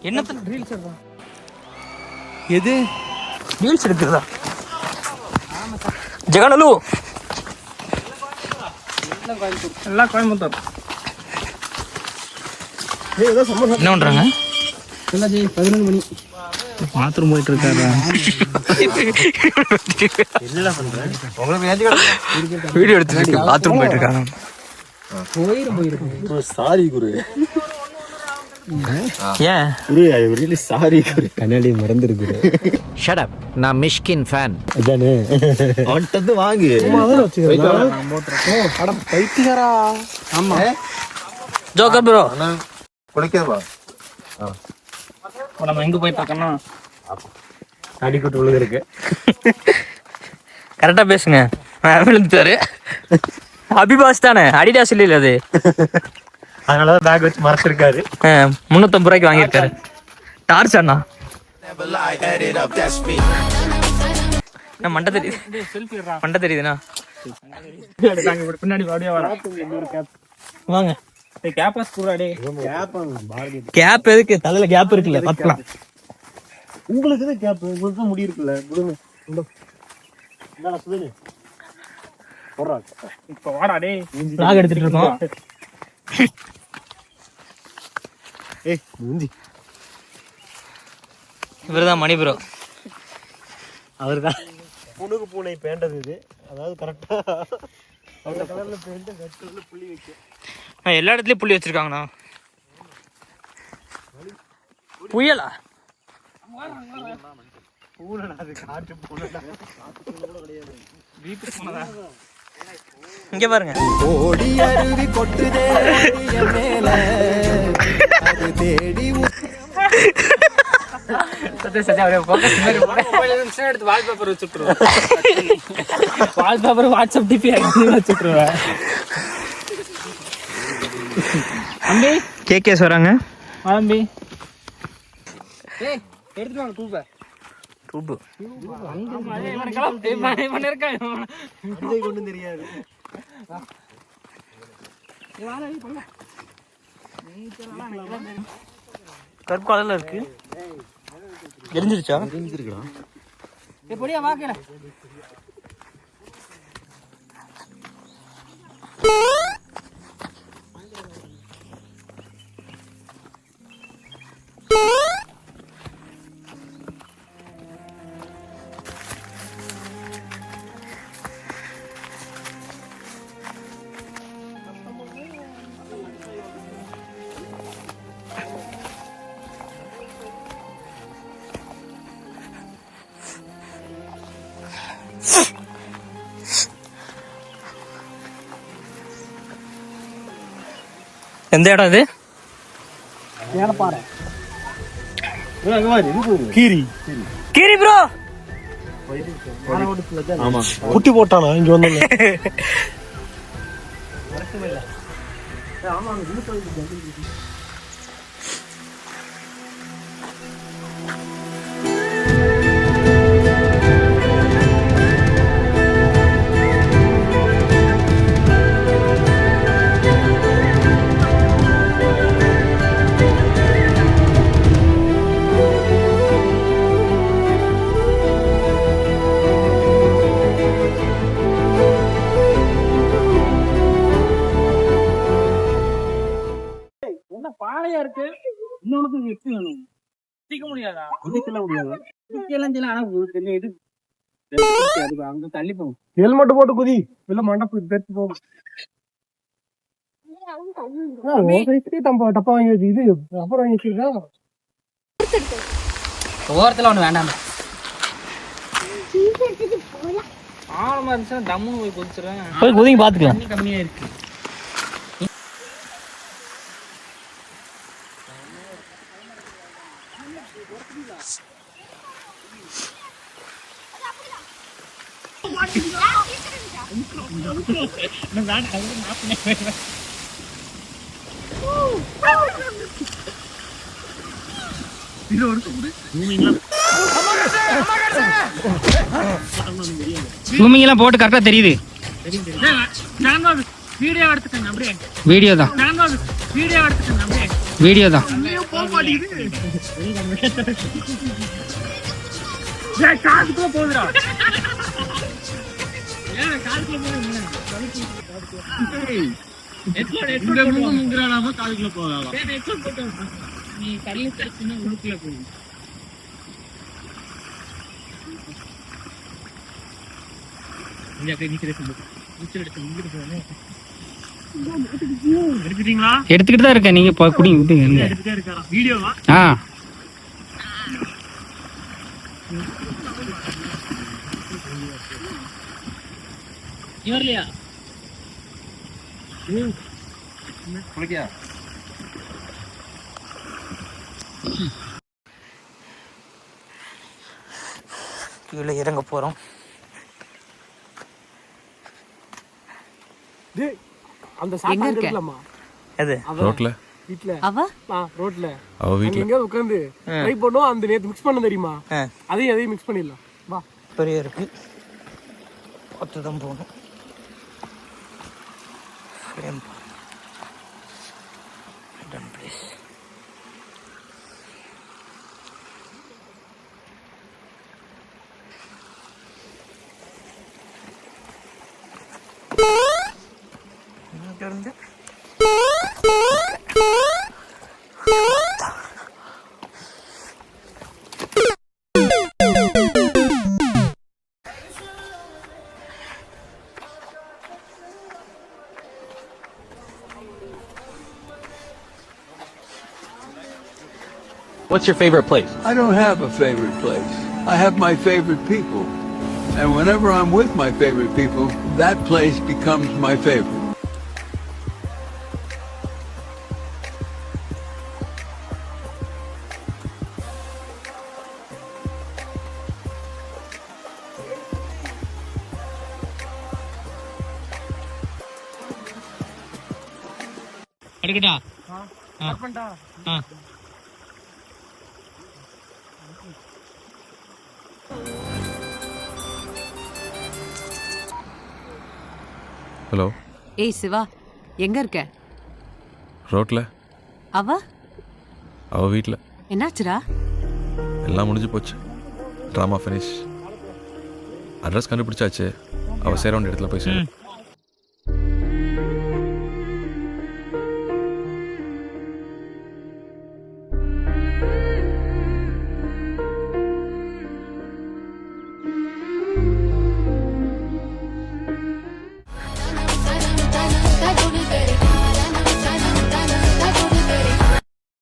என்னத்த ரீல்ஸ் எடுறா? எது ரீல்ஸ் எடுக்கிறதா? ஜெகனலு எல்லாம் கோயம்புத்தூர். என்ன பண்றாங்க? 11 மணி பாத்ரூம் போயிட்டு இருக்காரா? வீடியோ எடுத்துட்டு பாத்ரூம் போயிட்டு இருக்காங்க. சாரி குரு. ஏன் குரு ஐ ரியலி சாரி குரு. கண்ணாடி மறந்துருக்கு. Shut up. நான் மிஷ்கின் ஃபேன். அதானே அவன்கிட்ட வாங்கு. அட பைத்தியக்காரா. ஆமா ஜோக்கர் ப்ரோ குளிக்கவா? நம்ம எங்க போய் பார்க்கணும்? அடிக்கட்டு உள்ள இருக்கு. கரெக்டா பேசுங்க. விழுந்துட்டாரு. அபிபாஸ் தானே? அடிடாஸ் இல்ல அது. அதனாலதான் பேக் வச்சு மறைச்சிருக்காரு. 350 ரூபாய்க்கு வாங்கியிருக்காரு. டார்ச் அண்ணா மண்டை தெரியுது. மண்டை தெரியுதுண்ணா. பின்னாடி வாங்க. கேப் எதுக்கு? தலையில கேப் இருக்குல்ல, பார்க்கலாம். உங்களுக்கு எது கேப்? உங்களுக்கு முடி இருக்குல்ல. இப்ப வாடா டேய். லாக் எடுத்துட்டு இருக்கோம். இவர்தான் மணி ப்ரோ. அவர்தான் புனுகு பூனை பேண்டது இது. அதாவது கரெக்டா அந்த கலர்ல பேண்ட் கட்டுல புள்ளி வைக்க. எல்லா இடத்துலயும் புள்ளி வச்சிருக்காங்கண்ணா. புயலா? பூனடா அது. காட்டு பூனடா. வீட்டு பூனடா. இங்க பாருங்க. ஓடி அருவி கொட்டுதே மேல அது தேடி வால்பேப்பர் வாட்ஸ்அப் டிபி வச்சுட்டுருவேன். அம்பி கேகேஸ் வராங்க. அம்பி எடுத்துட்டு வாங்க. டூபு ஒன்றும் தெரியாது. கருப்பு கலர்ல இருக்கு. எரிஞ்சிருச்சா? எரிஞ்சிருக்கா? எப்படியா வாக்கல? எந்த இடம் இது? கீரி கீரி ப்ரோ. ஆமா குட்டி போட்டானா இங்க வந்து? பாழையா இருக்கு. இன்னொன்னு வெட்டி வேணும். குதிக்க முடியாதா? குதிக்கலாம் முடியாதா? குதிக்கலாம் ஆனா இது அங்க தள்ளி போகும். ஹெல்மெட் போட்டு குதி. இல்ல மண்டப்பு பெருத்து போகும். டப்பா வாங்கி வச்சு இது அப்புறம் வாங்கி வச்சிருக்கா. ஓரத்துல ஒண்ணு வேண்டாம். ஆழமா இருந்துச்சுன்னா டம்முன்னு போய் குதிச்சிருவேன். போய் குதிங்க பாத்துக்கலாம். தண்ணி கம்மியா இருக்கு. ஸ்விம்மிங் எல்லாம் போட்டு கரெக்டா தெரியுது. வீடியோ தான். வீடியோ தான். எடுத்துக்கிட்டு தான் இருக்கேன். நீங்க குடிங்க. ஆ கீழே இறங்க போறோம். அந்த சாப்பாடு இருக்கலாமா? எது ரோட்ல வீட்ல அவ ரோட்ல அவ வீட்ல எங்க உட்கார்ந்து ட்ரை பண்ணோம். அந்த நேத்து மிக்ஸ் பண்ண தெரியுமா? ஆ. அதையும் மிக்ஸ் பண்ணிடலாம். வா. பெரிய இருக்கு, பார்த்து தான் போகணும். Frame done please. இருந்து What's your favorite place? I don't have a favorite place. I have my favorite people. And whenever I'm with my favorite people, that place becomes my favorite. எடுக்கட்டா? Hello. ஏய் சிவா, எங்க இருக்க? ரோட்ல. அவ வீட்ல. என்னாச்சுடா? எல்லாம் முடிஞ்சு போச்சு. Drama finish. அட்ரஸ் கண்டுபிடிச்சாச்சு. அவ சேர வேண்டிய இடத்துல போய் சேர.